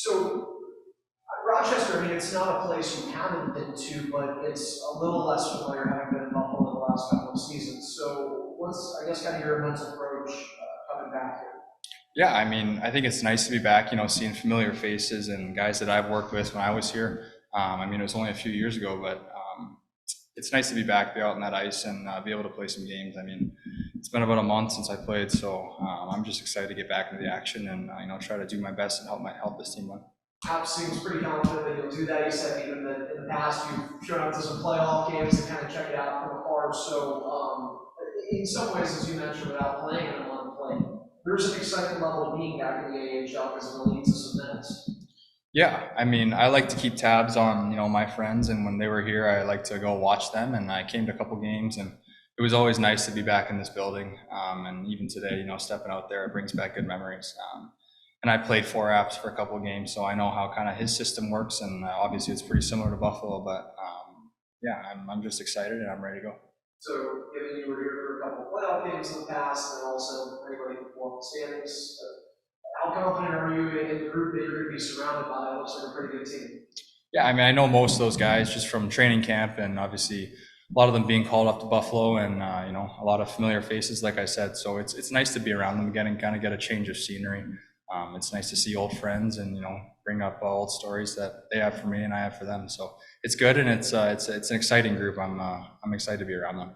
So Rochester, I mean, it's not a place you haven't been to, but it's a little less familiar having been in Buffalo the last couple of seasons. So what's, I guess, kind of your mental approach coming back here? Yeah, I mean, I think it's nice to be back, seeing familiar faces and guys that I've worked with when I was here. I mean, it was only a few years ago, but it's nice to be back, be out on that ice and be able to play some games. I mean, it's been about a month since I played, so I'm just excited to get back into the action and try to do my best and help this team win. Alex seems pretty confident that you'll do that. He said even that in the past you've shown up to some playoff games and kind of check it out from afar. So in some ways, as you mentioned, without playing and on play, there's an exciting level of being back in the AHL because it leads to some minutes. Yeah, I mean, I like to keep tabs on my friends, and when they were here, I like to go watch them. And I came to a couple games, and it was always nice to be back in this building. And even today, stepping out there, it brings back good memories. And I played 4 apps for a couple of games, so I know how kind of his system works, and obviously it's pretty similar to Buffalo. But yeah, I'm just excited and I'm ready to go. So, given you were here for a couple of playoff games in the past, and also anybody walk the standings, how confident are you in the group that you're going to be surrounded by? It looks like a pretty good team. Yeah, I mean, I know most of those guys just from training camp, and obviously a lot of them being called up to Buffalo, and a lot of familiar faces, like I said. So it's nice to be around them again and kind of get a change of scenery. It's nice to see old friends and bring up old stories that they have for me and I have for them. So it's good, and it's an exciting group. I'm excited to be around them.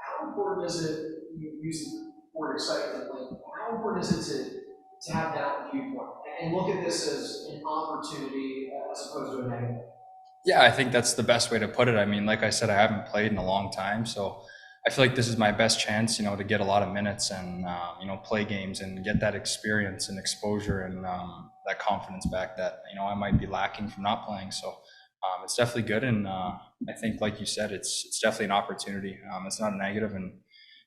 How important is it, you use the word excitement, like, how important is it to have that viewpoint and look at this as an opportunity as opposed to a negative? Yeah, I think that's the best way to put it. I mean, like I said, I haven't played in a long time, so I feel like this is my best chance, to get a lot of minutes and play games and get that experience and exposure and that confidence back that I might be lacking from not playing. So it's definitely good, and I think, like you said, it's definitely an opportunity. It's not a negative, and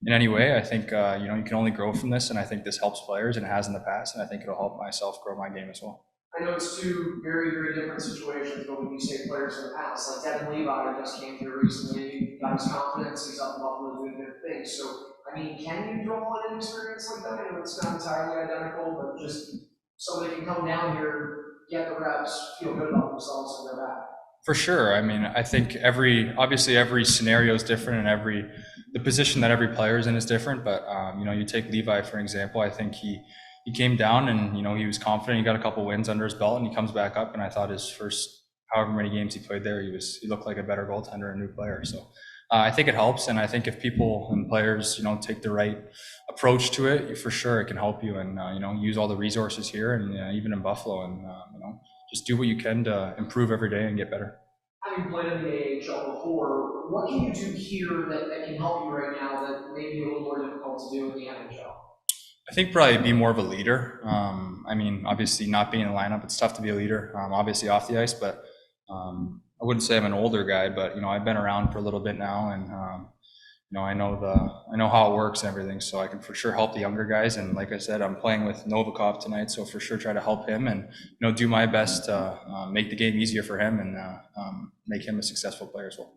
in any way, I think you can only grow from this, and I think this helps players, and it has in the past, and I think it'll help myself grow my game as well. I know it's two very, very different situations, but when you say players in the past, like Devin Levi just came here recently, he got his confidence, he's up in Buffalo doing good things. So, I mean, can you draw on an experience like that? I know it's not entirely identical, but just so they can come down here, get the reps, feel good about themselves, and go back. For sure. I mean, I think obviously every scenario is different, and the position that every player is in is different. But you take Levi for example. I think he came down and he was confident. He got a couple wins under his belt, and he comes back up. And I thought his first however many games he played there, he looked like a better goaltender, a new player. So I think it helps, and I think if people and players take the right approach to it, for sure it can help you, and use all the resources here and even in Buffalo, and just do what you can to improve every day and get better. Having played in the AHL before, what can you do here that can help you right now that may be a little more difficult to do in the NHL? I think probably be more of a leader. I mean, obviously not being in the lineup, it's tough to be a leader. Obviously off the ice, but I wouldn't say I'm an older guy, but I've been around for a little bit now, and I know how it works and everything, so I can for sure help the younger guys. And like I said, I'm playing with Novikov tonight, so for sure try to help him and do my best to make the game easier for him and make him a successful player as well.